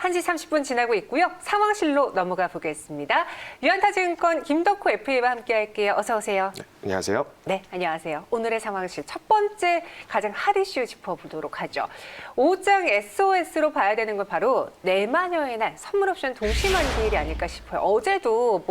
1시 30분 지나고 있고요. 상황실로 넘어가 보겠습니다. 유한타증권 김덕호 FA와 함께 할게요. 어서 오세요. 네, 안녕하세요. 네, 안녕하세요. 오늘의 상황실 첫 번째 가장 핫 이슈 짚어보도록 하죠. 오후장 SOS로 봐야 되는 건 바로 내마녀의 날 선물 옵션 동시만기일이 아닐까 싶어요. 어제도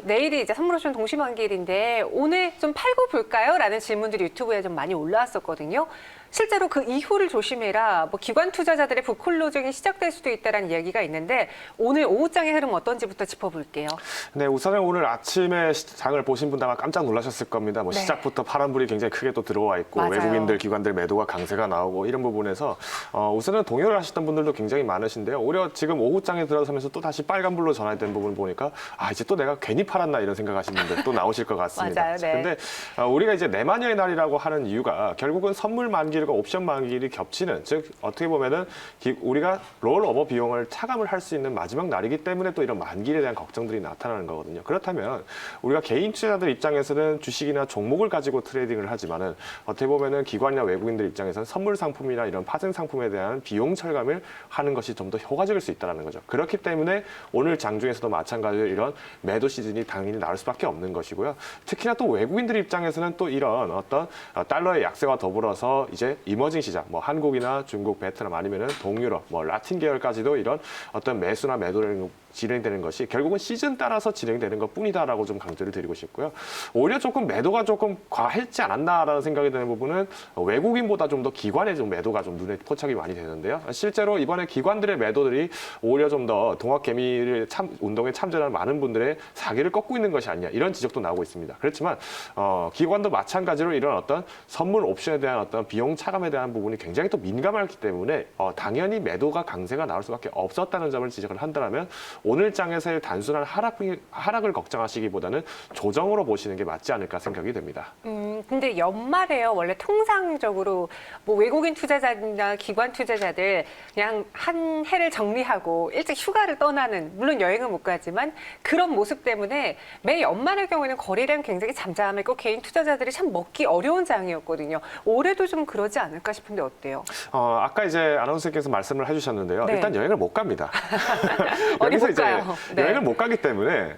내일이 이제 선물 옵션 동시만기일인데 오늘 좀 팔고 볼까요? 라는 질문들이 유튜브에 좀 많이 올라왔었거든요. 실제로 그 이후를 조심해라. 기관 투자자들의 부클로징이 시작될 수도 있다는 이야기가 있는데 오늘 오후장의 흐름 어떤지부터 짚어볼게요. 네, 우선은 오늘 아침에 장을 보신 분들 아마 깜짝 놀라셨을 겁니다. 네. 시작부터 파란불이 굉장히 크게 또 들어와 있고 맞아요. 외국인들, 기관들 매도가 강세가 나오고 이런 부분에서 우선은 동요를 하셨던 분들도 굉장히 많으신데요. 오히려 지금 오후장에 들어서면서 또 다시 빨간불로 전환된 부분을 보니까 이제 또 내가 괜히 팔았나 이런 생각하시는 분들 또 나오실 것 같습니다. 맞아요, 네. 근데 우리가 이제 내마녀의 날이라고 하는 이유가 결국은 선물 만기일과 옵션 만기일이 겹치는, 즉 어떻게 보면은 우리가 롤오버 비용을 차감을 할 수 있는 마지막 날이기 때문에 또 이런 만기일에 대한 걱정들이 나타나는 거거든요. 그렇다면 우리가 개인 투자자들 입장에서는 주식이나 종목을 가지고 트레이딩을 하지만은 어떻게 보면은 기관이나 외국인들 입장에서는 선물 상품이나 이런 파생 상품에 대한 비용 절감을 하는 것이 좀 더 효과적일 수 있다는 거죠. 그렇기 때문에 오늘 장중에서도 마찬가지로 이런 매도 시즌이 당연히 나올 수밖에 없는 것이고요. 특히나 또 외국인들 입장에서는 또 이런 어떤 달러의 약세와 더불어서 이제 이머징 시장, 한국이나 중국, 베트남 아니면은 동유럽, 라틴 계열까지도 이런 어떤 매수나 매도를 진행되는 것이 결국은 시즌 따라서 진행되는 것뿐이다라고 좀 강조를 드리고 싶고요. 오히려 조금 매도가 조금 과했지 않았나라는 생각이 드는 부분은 외국인보다 좀 더 기관의 좀 매도가 좀 눈에 포착이 많이 되는데요. 실제로 이번에 기관들의 매도들이 오히려 좀 더 동학개미를 운동에 참전한 많은 분들의 사기를 꺾고 있는 것이 아니냐 이런 지적도 나오고 있습니다. 그렇지만 기관도 마찬가지로 이런 어떤 선물 옵션에 대한 어떤 비용 차감에 대한 부분이 굉장히 또 민감하기 때문에 당연히 매도가 강세가 나올 수밖에 없었다는 점을 지적을 한다면 오늘 장에서의 단순한 하락을 걱정하시기보다는 조정으로 보시는 게 맞지 않을까 생각이 됩니다. 근데 연말에요. 원래 통상적으로 외국인 투자자나 기관 투자자들 그냥 한 해를 정리하고 일찍 휴가를 떠나는, 물론 여행은 못 가지만 그런 모습 때문에 매 연말의 경우에는 거래량 굉장히 잠잠했고 개인 투자자들이 참 먹기 어려운 장이었거든요. 올해도 좀 그러지 않을까 싶은데 어때요? 아까 이제 아나운서께서 말씀을 해주셨는데요. 네. 일단 여행을 못 갑니다. 어디 여기서 못 이제 가요? 네. 여행을 못 가기 때문에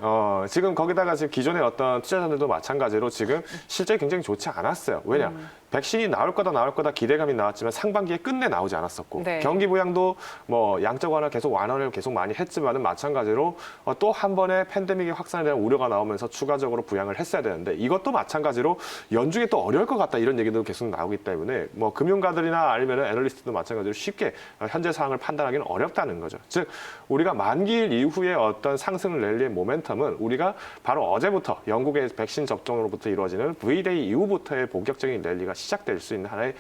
지금 거기다가 지금 기존의 어떤 투자자들도 마찬가지로 지금 실제 굉장히 좋지 않았어요. 왜냐? 백신이 나올 거다 기대감이 나왔지만 상반기에 끝내 나오지 않았었고 네. 경기 부양도 양적 완화 계속 완화를 계속 많이 했지만은 마찬가지로 또 한 번에 팬데믹의 확산에 대한 우려가 나오면서 추가적으로 부양을 했어야 되는데 이것도 마찬가지로 연중에 또 어려울 것 같다 이런 얘기도 계속 나오기 때문에 금융가들이나 아니면 애널리스트도 마찬가지로 쉽게 현재 상황을 판단하기는 어렵다는 거죠. 즉 우리가 만기일 이후에 어떤 상승 랠리의 모멘텀은 우리가 바로 어제부터 영국의 백신 접종으로부터 이루어지는 V-Day 이후부터의 본격적인 랠리가 시작될 수 있는 하나의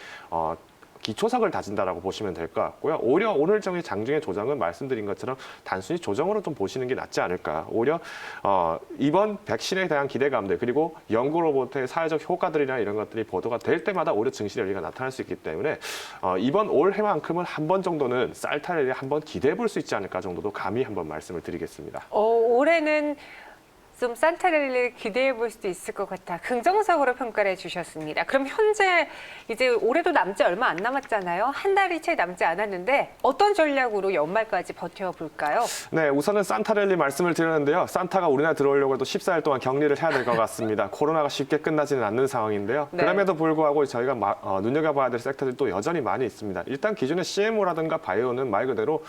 기초석을 다진다라고 보시면 될 것 같고요. 오히려 오늘 장중의 조정은 말씀드린 것처럼 단순히 조정으로 좀 보시는 게 낫지 않을까. 오히려 이번 백신에 대한 기대감들 그리고 연구로부터의 사회적 효과들이나 이런 것들이 보도가 될 때마다 오히려 증시 랠리가 나타날 수 있기 때문에 이번 올해만큼은 한 번 정도는 쌀타 랠리 한번 기대해 볼 수 있지 않을까 정도도 감히 한번 말씀을 드리겠습니다. 올해는 좀 산타랠리를 기대해 볼 수도 있을 것 같아. 긍정적으로 평가를 해주셨습니다. 그럼 현재 이제 올해도 남지 얼마 안 남았잖아요. 한 달이 채 남지 않았는데 어떤 전략으로 연말까지 버텨볼까요? 네, 우선은 산타랠리 말씀을 드렸는데요. 산타가 우리나라 들어오려고 해도 14일 동안 격리를 해야 될 것 같습니다. 코로나가 쉽게 끝나지는 않는 상황인데요. 네. 그럼에도 불구하고 저희가 눈여겨봐야 될 섹터들이 또 여전히 많이 있습니다. 일단 기존의 CMO라든가 바이오는 말 그대로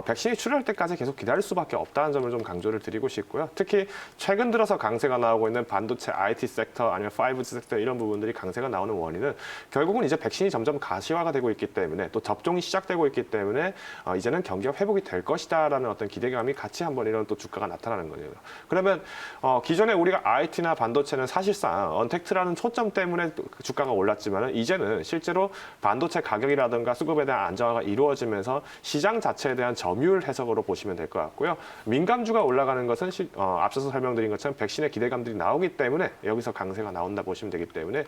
백신이 출현할 때까지 계속 기다릴 수밖에 없다는 점을 좀 강조를 드리고 싶고요. 특히 최근 들어서 강세가 나오고 있는 반도체, IT 섹터 아니면 5G 섹터 이런 부분들이 강세가 나오는 원인은 결국은 이제 백신이 점점 가시화가 되고 있기 때문에 또 접종이 시작되고 있기 때문에 이제는 경기가 회복이 될 것이다라는 어떤 기대감이 같이 한번 이런 또 주가가 나타나는 거예요. 그러면 기존에 우리가 IT나 반도체는 사실상 언택트라는 초점 때문에 주가가 올랐지만은 이제는 실제로 반도체 가격이라든가 수급에 대한 안정화가 이루어지면서 시장 자체에 대한 점유율 해석으로 보시면 될 것 같고요. 민감주가 올라가는 것은 앞서서 설명드린 것처럼 백신의 기대감들이 나오기 때문에 여기서 강세가 나온다 보시면 되기 때문에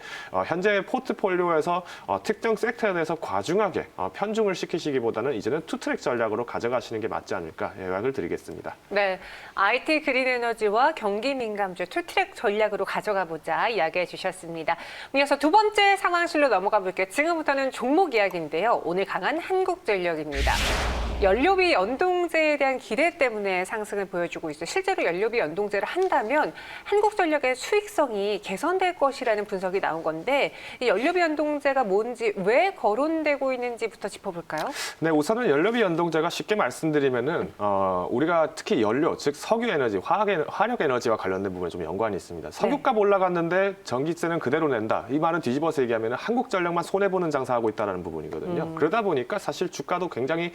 현재 포트폴리오에서 특정 섹터에 대해서 과중하게 편중을 시키시기보다는 이제는 투트랙 전략으로 가져가시는 게 맞지 않을까 요약을 드리겠습니다. 네, IT 그린 에너지와 경기 민감주 투트랙 전략으로 가져가 보자 이야기해 주셨습니다. 이어서 두 번째 상황실로 넘어가 볼게요. 지금부터는 종목 이야기인데요. 오늘 강한 한국전력입니다. 연료비 연동제에 대한 기대 때문에 상승을 보여주고 있어요. 실제로 연료비 연동제를 한다면 한국전력의 수익성이 개선될 것이라는 분석이 나온 건데 이 연료비 연동제가 뭔지 왜 거론되고 있는지부터 짚어볼까요? 네, 우선은 연료비 연동제가 쉽게 말씀드리면은 우리가 특히 연료, 즉 석유 에너지, 화력 에너지와 관련된 부분에 좀 연관이 있습니다. 석유값 올라갔는데 전기세는 그대로 낸다. 이 말은 뒤집어서 얘기하면 한국전력만 손해 보는 장사하고 있다는 부분이거든요. 그러다 보니까 사실 주가도 굉장히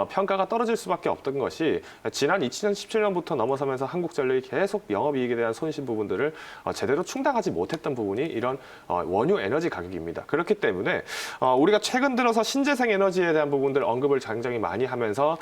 평가가 떨어질 수밖에 없던 것이 지난 2017년부터 넘어서면서 한국전력이 계속 영업이익에 대한 손실 부분들을 제대로 충당하지 못했던 부분이 이런 원유 에너지 가격입니다. 그렇기 때문에 우리가 최근 들어서 신재생 에너지에 대한 부분들 언급을 굉장히 많이 하면서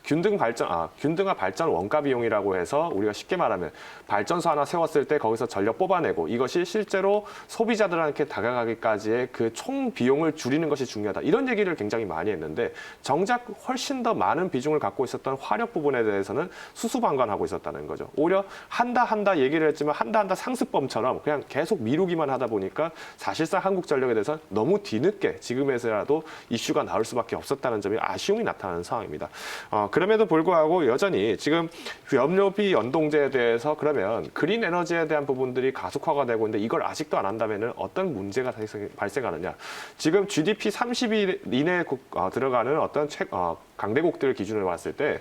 균등화 발전 원가 비용이라고 해서 우리가 쉽게 말하면 발전소 하나 세웠을 때 거기서 전력 뽑아내고 이것이 실제로 소비자들한테 다가가기까지의 그 총 비용을 줄이는 것이 중요하다. 이런 얘기를 굉장히 많이 했는데 정작 훨씬 더 많은 비중을 갖고 있었던 화력 부분에 대해서는 수수방관하고 있었다는 거죠. 오히려 한다 얘기를 했지만 한다 상습범처럼 그냥 계속 미루기만 하다 보니까 사실상 한국전력에 대해서 너무 뒤늦게 지금에서라도 이슈가 나올 수밖에 없었다는 점이 아쉬움이 나타나는 상황입니다. 그럼에도 불구하고 여전히 지금 연료비 연동제에 대해서 그러면 그린 에너지에 대한 부분들이 가속화가 되고 있는데 이걸 아직도 안 한다면 어떤 문제가 발생하느냐. 지금 GDP 30위 이내에 들어가는 어떤 강대국들 기준으로 봤을 때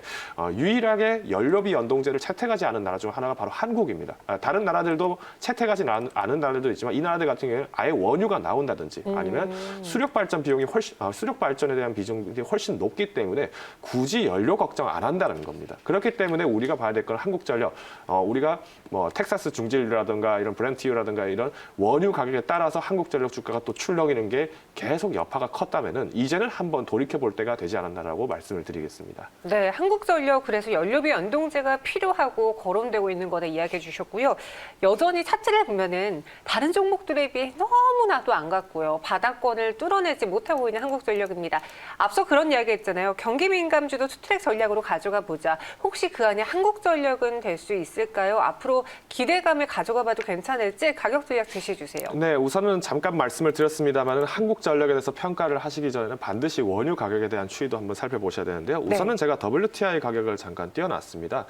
유일하게 연료비 연동제를 채택하지 않은 나라 중 하나가 바로 한국입니다. 다른 나라들도 채택하지 않은 나라들도 있지만 이 나라들 같은 경우에는 아예 원유가 나온다든지 아니면 수력 발전 비용이 수력 발전에 대한 비중이 훨씬 높기 때문에 굳이 연료 걱정 안 한다는 겁니다. 그렇기 때문에 우리가 봐야 될 건 한국전력 우리가 뭐 텍사스 중진유라든가 이런 브렌트유라든가 이런 원유 가격에 따라서 한국전력 주가가 또 출렁이는 게 계속 여파가 컸다면은 이제는 한번 돌이켜 볼 때가 되지 않았나라고 말씀을 드리겠습니다. 네, 한국전력 그래서 연료비 연동제가 필요하고 거론되고 있는 거다 이야기해 주셨고요. 여전히 차트를 보면은 다른 종목들에 비해 너무나도 안 갔고요. 바닥권을 뚫어내지 못하고 있는 한국전력입니다. 앞서 그런 이야기 했잖아요. 경기 민감주도 투트랙 전략으로 가져가 보자. 혹시 그 안에 한국전력은 될 수 있을까요? 앞으로 기대감을 가져가 봐도 괜찮을지 가격 전략 제시해 주세요. 네, 우선은 잠깐 말씀을 드렸습니다만 한국전력에 대해서 평가를 하시기 전에는 반드시 원유 가격에 대한 추이도 한번 살펴보셔야 되는데요. 우선은 제가 WTI 가격을 잠깐 띄워놨습니다.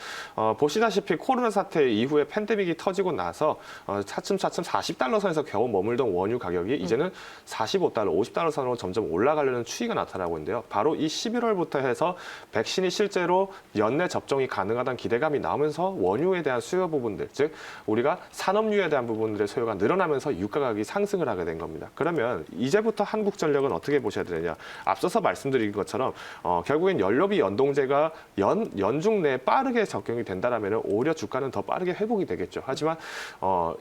보시다시피 코로나 사태 이후에 팬데믹이 터지고 나서 차츰 40달러 선에서 겨우 머물던 원유 가격이 이제는 45달러, 50달러 선으로 점점 올라가려는 추이가 나타나고 있는데요. 바로 이 11월부터 해서 백신이 실제로 연내 접종이 가능하다는 기대감이 나오면서 원유에 대한 수요 부분들, 즉 우리가 산업유에 대한 부분들의 수요가 늘어나면서 유가 가격이 상승을 하게 된 겁니다. 그러면 이제부터 한국전력은 어떻게 보셔야 되느냐? 앞서서 말씀드린 것처럼 결국엔 연료비 연동제가 연중 내에 빠르게 적용이 된다면 오히려 주가는 더 빠르게 회복이 되겠죠. 하지만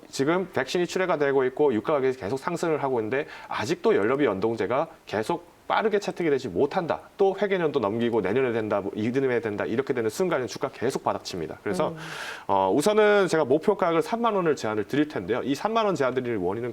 지금 백신이 출해가 되고 있고 유가 가격이 계속 상승을 하고 있는데 아직도 연료비 연동제가 계속 빠르게 채택이 되지 못한다. 또 회계년도 넘기고 내년에 된다, 이듬해 된다. 이렇게 되는 순간에 주가 계속 바닥칩니다. 그래서 우선은 제가 목표 가격을 3만 원을 제한을 드릴 텐데요. 이 3만 원 제한 드릴 원인은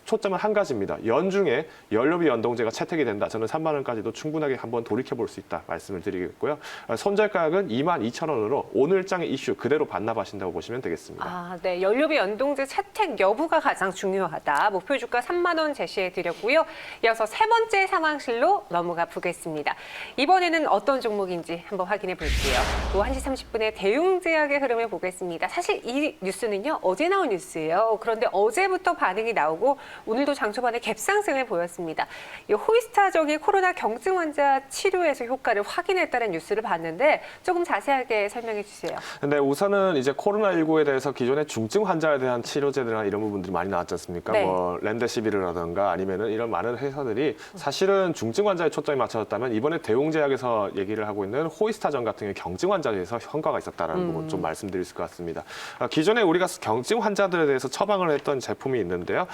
초점은 한 가지입니다. 연중에 연료비 연동제가 채택이 된다. 저는 3만 원까지도 충분하게 한번 돌이켜볼 수 있다 말씀을 드리겠고요. 손절 가격은 22,000원으로 오늘장의 이슈 그대로 반납하신다고 보시면 되겠습니다. 네. 연료비 연동제 채택 여부가 가장 중요하다. 목표 주가 3만 원 제시해 드렸고요. 이어서 세 번째 상황실로 넘어가 보겠습니다. 이번에는 어떤 종목인지 한번 확인해 볼게요. 또 1시 30분에 대웅제약의 흐름을 보겠습니다. 사실 이 뉴스는요. 어제 나온 뉴스예요. 그런데 어제부터 반응이 나오고 오늘도 장 초반에 갭상승을 보였습니다. 이 호이스타정이 코로나 경증 환자 치료에서 효과를 확인했다는 뉴스를 봤는데 조금 자세하게 설명해 주세요. 네, 우선은 이제 코로나19에 대해서 기존의 중증 환자에 대한 치료제들이나 이런 부분들이 많이 나왔지 않습니까? 네. 뭐 렘데시비르라든가 아니면은 이런 많은 회사들이 사실은 중증 환자에 초점이 맞춰졌다면 이번에 대웅제약에서 얘기를 하고 있는 호이스타정 같은 경우 경증 환자에서 성과가 있었다는 부분 좀 말씀드릴 수 있을 것 같습니다. 기존에 우리가 경증 환자들에 대해서 처방을 했던 제품이 있는데요.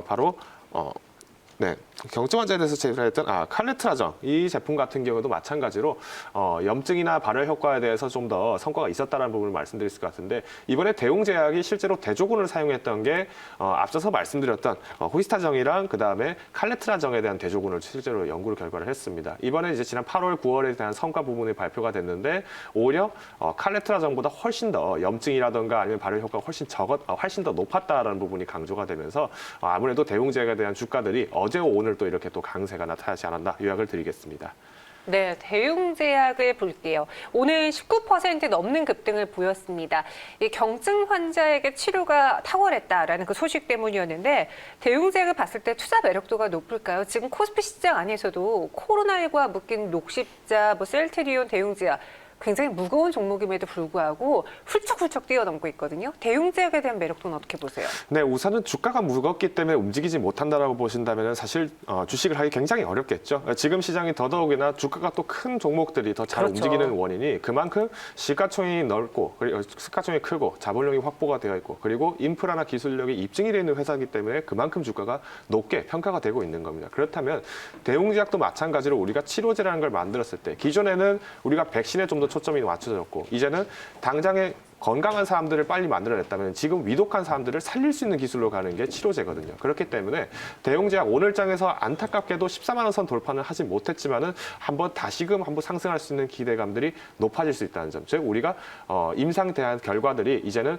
바로 경증 환자에 대해서 제시했던 칼레트라정 이 제품 같은 경우도 마찬가지로 염증이나 발열 효과에 대해서 좀 더 성과가 있었다는 부분을 말씀드릴 수 있을 것 같은데 이번에 대웅제약이 실제로 대조군을 사용했던 게 앞서서 말씀드렸던 호이스타정이랑 그다음에 칼레트라정에 대한 대조군을 실제로 연구 결과를 했습니다. 이번에 이제 지난 8월, 9월에 대한 성과 부분이 발표가 됐는데 오히려 칼레트라정보다 훨씬 더 염증이라든가 아니면 발열 효과가 훨씬 더 높았다라는 부분이 강조가 되면서 아무래도 대웅제약에 대한 주가들이 어제와 오늘 또 이렇게 또 강세가 나타나지 않았나 요약을 드리겠습니다. 네, 대웅제약을 볼게요. 오늘 19% 넘는 급등을 보였습니다. 이 경증 환자에게 치료가 탁월했다라는 그 소식 때문이었는데 대웅제약을 봤을 때 투자 매력도가 높을까요? 지금 코스피 시장 안에서도 코로나19와 묶인 녹십자, 셀트리온, 대웅제약 굉장히 무거운 종목임에도 불구하고 훌쩍훌쩍 뛰어넘고 있거든요. 대웅제약에 대한 매력도는 어떻게 보세요? 네, 우선은 주가가 무겁기 때문에 움직이지 못한다라고 보신다면 사실 주식을 하기 굉장히 어렵겠죠. 지금 시장이 더더욱이나 주가가 또 큰 종목들이 더 잘 그렇죠. 움직이는 원인이 그만큼 시가총이 넓고 그리고 시가총이 크고 자본력이 확보가 되어 있고 그리고 인프라나 기술력이 입증이 되어 있는 회사이기 때문에 그만큼 주가가 높게 평가가 되고 있는 겁니다. 그렇다면 대웅제약도 마찬가지로 우리가 치료제라는 걸 만들었을 때 기존에는 우리가 백신에 좀 더 초점이 맞춰졌고 이제는 당장에 건강한 사람들을 빨리 만들어냈다면 지금 위독한 사람들을 살릴 수 있는 기술로 가는 게 치료제거든요. 그렇기 때문에 대웅제약 오늘장에서 안타깝게도 14만 원 선 돌파는 하지 못했지만은 다시금 한번 상승할 수 있는 기대감들이 높아질 수 있다는 점. 즉 우리가 임상 대한 결과들이 이제는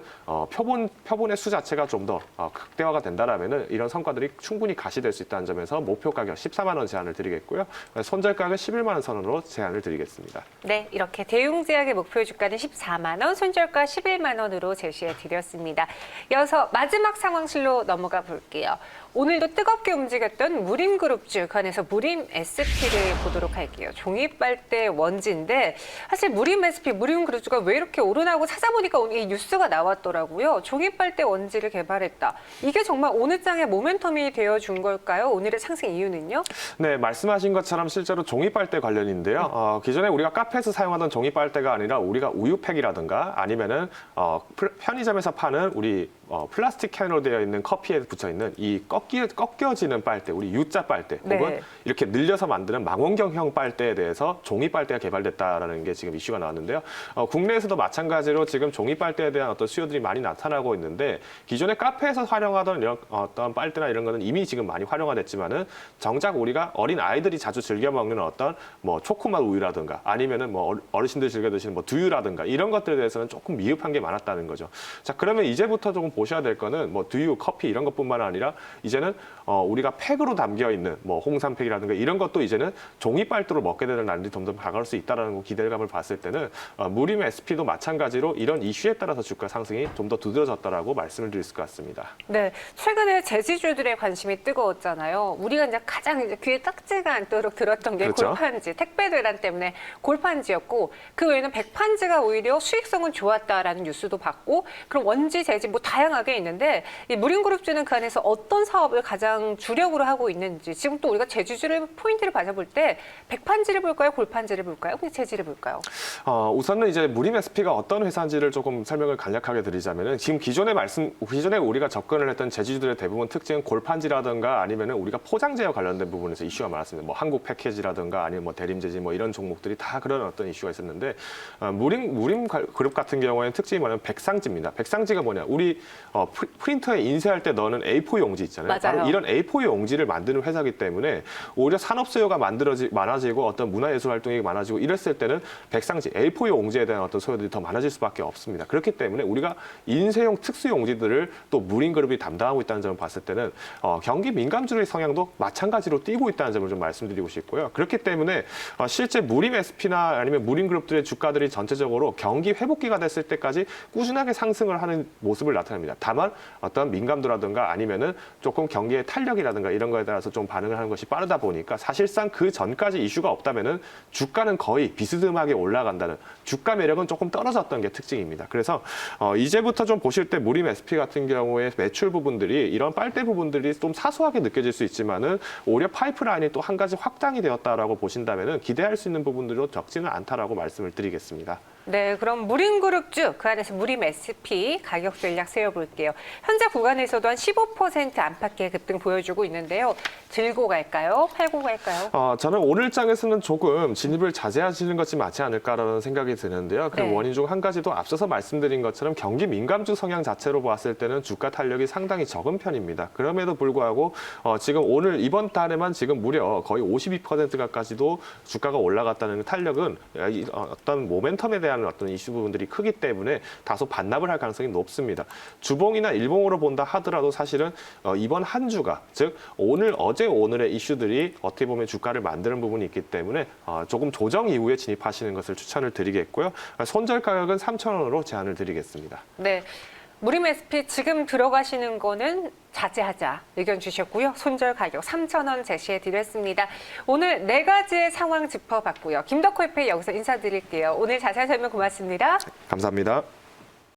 표본의 수 자체가 좀 더 극대화가 된다라면은 이런 성과들이 충분히 가시될 수 있다는 점에서 목표 가격 14만 원 제한을 드리겠고요. 손절가격은 11만 원 선으로 제한을 드리겠습니다. 네, 이렇게 대웅제약의 목표 주가는 14만 원, 손절가 11만 원으로 제시해 드렸습니다. 이어서 마지막 상황실로 넘어가 볼게요. 오늘도 뜨겁게 움직였던 무림그룹주, 그 안에서 무림 SP를 보도록 할게요. 종이빨대 원지인데 사실 무림 SP, 무림그룹주가 왜 이렇게 오르나고 찾아보니까 오늘 이 뉴스가 나왔더라고요. 종이빨대 원지를 개발했다. 이게 정말 오늘 장의 모멘텀이 되어준 걸까요? 오늘의 상승 이유는요? 네, 말씀하신 것처럼 실제로 종이빨대 관련인데요. 기존에 우리가 카페에서 사용하던 종이빨대가 아니라 우리가 우유팩이라든가 아니면은 편의점에서 파는 우리 플라스틱 캔으로 되어 있는 커피에 붙여 있는 이 꺾여지는 빨대, 우리 U자 빨대, 혹은 네. 이렇게 늘려서 만드는 망원경형 빨대에 대해서 종이 빨대가 개발됐다라는 게 지금 이슈가 나왔는데요. 국내에서도 마찬가지로 지금 종이 빨대에 대한 어떤 수요들이 많이 나타나고 있는데 기존에 카페에서 활용하던 이런 어떤 빨대나 이런 거는 이미 지금 많이 활용화 됐지만은 정작 우리가 어린 아이들이 자주 즐겨 먹는 어떤 뭐 초코맛 우유라든가 아니면은 뭐 어르신들 즐겨 드시는 뭐 두유라든가 이런 것들에 대해서는 조금 미흡한 게 많았다는 거죠. 자, 그러면 이제부터 조금 보셔야 될 거는 뭐 두유, 커피 이런 것뿐만 아니라 이제는 우리가 팩으로 담겨 있는 뭐 홍삼팩이라든가 이런 것도 이제는 종이 빨대로 먹게 되는 날이 좀 더 다가올 수 있다라는 기대감을 봤을 때는 무림 SP도 마찬가지로 이런 이슈에 따라서 주가 상승이 좀 더 두드러졌다라고 말씀을 드릴 수 있을 것 같습니다. 네, 최근에 제지주들의 관심이 뜨거웠잖아요. 우리가 이제 가장 이제 귀에 딱지가 않도록 들었던 게 그렇죠. 골판지, 택배 대란 때문에 골판지였고 그 외에는 백판지가 오히려 수익성은 좋았다라는 뉴스도 봤고 그럼 원지, 제지 뭐 다양하게 있는데 이 무림그룹주는 그 안에서 어떤 사업을 가장 주력으로 하고 있는지 지금 또 우리가 제지주를 포인트를 받아볼 때 백판지를 볼까요? 골판지를 볼까요? 그냥 제지를 볼까요? 우선은 이제 무림 SP가 어떤 회사인지를 조금 설명을 간략하게 드리자면은 지금 기존에 우리가 접근을 했던 제지주들의 대부분 특징은 골판지라든가 아니면은 우리가 포장재와 관련된 부분에서 이슈가 많았습니다. 뭐 한국 패키지라든가 아니면 뭐 대림제지 뭐 이런 종목들이 다 그런 어떤 이슈가 있었는데 무림 그룹 같은 경우에는 특징이 뭐냐면 백상지입니다. 백상지가 뭐냐? 우리 프린터에 인쇄할 때 넣는 A4 용지 있잖아요. 맞아요. 바로 이런 A4 용지를 만드는 회사이기 때문에 오히려 산업 수요가 많아지고 어떤 문화예술 활동이 많아지고 이랬을 때는 백상지 A4 용지에 대한 어떤 소요들이 더 많아질 수밖에 없습니다. 그렇기 때문에 우리가 인쇄용 특수 용지들을 또 무림그룹이 담당하고 있다는 점을 봤을 때는 경기 민감주의 성향도 마찬가지로 띄고 있다는 점을 좀 말씀드리고 싶고요. 그렇기 때문에 실제 무림 SP나 아니면 무림그룹들의 주가들이 전체적으로 경기 회복기가 됐을 때까지 꾸준하게 상승을 하는 모습을 나타냅니다. 다만 어떤 민감도라든가 아니면은 조금 경기의 탄력이라든가 이런 거에 따라서 좀 반응을 하는 것이 빠르다 보니까 사실상 그 전까지 이슈가 없다면은 주가는 거의 비스듬하게 올라간다는 주가 매력은 조금 떨어졌던 게 특징입니다. 그래서 이제부터 좀 보실 때 무림 SP 같은 경우에 매출 부분들이 이런 빨대 부분들이 좀 사소하게 느껴질 수 있지만은 오히려 파이프라인이 또 한 가지 확장이 되었다라고 보신다면은 기대할 수 있는 부분들도 적지는 않다라고 말씀을 드리겠습니다. 네, 그럼 무림그룹주, 그 안에서 무림 SP 가격 전략 세워볼게요. 현재 구간에서도 한 15% 안팎의 급등 보여주고 있는데요. 들고 갈까요? 팔고 갈까요? 저는 오늘 장에서는 조금 진입을 자제하시는 것이 맞지 않을까라는 생각이 드는데요. 그 네. 원인 중 한 가지도 앞서서 말씀드린 것처럼 경기 민감주 성향 자체로 봤을 때는 주가 탄력이 상당히 적은 편입니다. 그럼에도 불구하고 지금 오늘 이번 달에만 지금 무려 거의 52% 가까지도 주가가 올라갔다는 탄력은 어떤 모멘텀에 대한 대한 어떤 이슈 부분들이 크기 때문에 다소 반납을 할 가능성이 높습니다. 주봉이나 일봉으로 본다 하더라도 사실은 이번 한 주가 즉 어제 오늘의 이슈들이 어떻게 보면 주가를 만드는 부분이 있기 때문에 조금 조정 이후에 진입하시는 것을 추천을 드리겠고요. 손절 가격은 3,000원으로 제한을 드리겠습니다. 네. 무림 SP 지금 들어가시는 거는 자제하자 의견 주셨고요. 손절 가격 3,000원 제시해 드렸습니다. 오늘 4가지의 상황 짚어봤고요. 김덕호 FA 여기서 인사드릴게요. 오늘 자세한 설명 고맙습니다. 감사합니다.